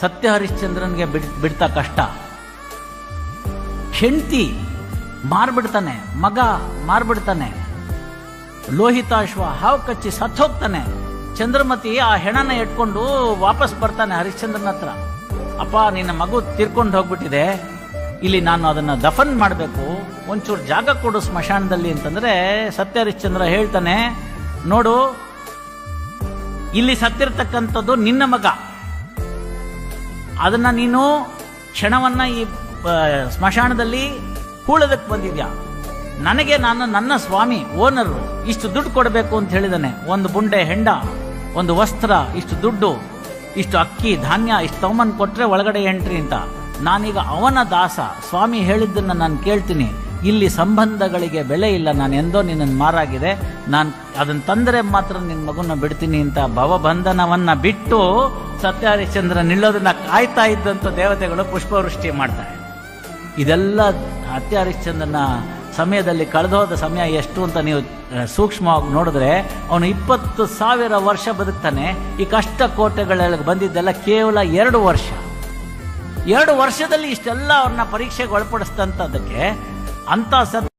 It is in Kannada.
ಸತ್ಯ ಹರಿಶ್ಚಂದ್ರನ್ಗೆ ಬಿಡ್ತಾ ಕಷ್ಟ. ಹೆಂಡತಿ ಮಾರ್ಬಿಡ್ತಾನೆ, ಮಗ ಮಾರ್ಬಿಡ್ತಾನೆ, ಲೋಹಿತಾಶ್ವ ಹಾವು ಕಚ್ಚಿ ಸತ್ತೋಗ್ತಾನೆ. ಚಂದ್ರಮತಿ ಆ ಹೆಣನ ಇಟ್ಕೊಂಡು ವಾಪಸ್ ಬರ್ತಾನೆ ಹರಿಶ್ಚಂದ್ರನ ಹತ್ರ. ಅಪ್ಪ, ನಿನ್ನ ಮಗು ತೀರ್ಕೊಂಡು ಹೋಗ್ಬಿಟ್ಟಿದೆ, ಇಲ್ಲಿ ನಾನು ಅದನ್ನ ದಫನ್ ಮಾಡಬೇಕು, ಒಂಚೂರು ಜಾಗ ಕೊಡು ಸ್ಮಶಾನದಲ್ಲಿ ಅಂತಂದ್ರೆ ಸತ್ಯ ಹರಿಶ್ಚಂದ್ರ ಹೇಳ್ತಾನೆ, ನೋಡು, ಇಲ್ಲಿ ಸತ್ತಿರ್ತಕ್ಕಂಥದ್ದು ನಿನ್ನ ಮಗ, ಅದನ್ನ ನೀನು ಕ್ಷಣವನ್ನ ಈ ಸ್ಮಶಾನದಲ್ಲಿ ಹೂಳದಕ್ಕೆ ಬಂದಿದ್ಯಾ. ನನಗೆ ನನ್ನ ಸ್ವಾಮಿ ಓನರು ಇಷ್ಟು ದುಡ್ಡು ಕೊಡಬೇಕು ಅಂತ ಹೇಳಿದಾನೆ. ಒಂದು ಬುಂಡೆ ಹೆಂಡ, ಒಂದು ವಸ್ತ್ರ, ಇಷ್ಟು ದುಡ್ಡು, ಇಷ್ಟು ಅಕ್ಕಿ ಧಾನ್ಯ, ಇಷ್ಟು ತಗೊಂಬಂದು ಕೊಟ್ರೆ ಒಳಗಡೆ ಎಂಟ್ರಿ ಅಂತ. ನಾನೀಗ ಅವನ ದಾಸ, ಸ್ವಾಮಿ ಹೇಳಿದ್ದನ್ನ ನಾನು ಕೇಳ್ತೀನಿ. ಇಲ್ಲಿ ಸಂಬಂಧಗಳಿಗೆ ಬೆಲೆ ಇಲ್ಲ, ನಾನು ಎಂದೋ ನಿನ್ನನ್ನು ಮಾರಾಗಿದೆ, ನಾನು ಅದನ್ನ ತಂದರೆ ಮಾತ್ರ ನಿನ್ನ ಮಗುನ ಬಿಡ್ತೀನಿ ಅಂತ ಭವಬಂಧನವನ್ನ ಬಿಟ್ಟು ಸತ್ಯ ಹರಿಶ್ಚಂದ್ರ ನಿಲ್ಲೋದನ್ನ ಕಾಯ್ತಾ ಇದ್ದಂಥ ದೇವತೆಗಳು ಪುಷ್ಪವೃಷ್ಟಿ ಮಾಡ್ತಾರೆ. ಇದೆಲ್ಲ ಸತ್ಯ ಹರಿಶ್ಚಂದ್ರನ ಸಮಯದಲ್ಲಿ ಕಳೆದೋದ ಸಮಯ ಎಷ್ಟು ಅಂತ ನೀವು ಸೂಕ್ಷ್ಮವಾಗಿ ನೋಡಿದ್ರೆ ಅವನು 20,000 ವರ್ಷ ಬದುಕ್ತಾನೆ. ಈ ಕಷ್ಟ ಕೋಟೆಗಳೆಲ್ಲ ಬಂದಿದ್ದೆಲ್ಲ ಕೇವಲ 2 ವರ್ಷ. 2 ವರ್ಷದಲ್ಲಿ ಇಷ್ಟೆಲ್ಲ ಅವ್ರನ್ನ ಪರೀಕ್ಷೆಗೆ ಒಳಪಡಿಸಿದಂಥದ್ದಕ್ಕೆ ಅಂತ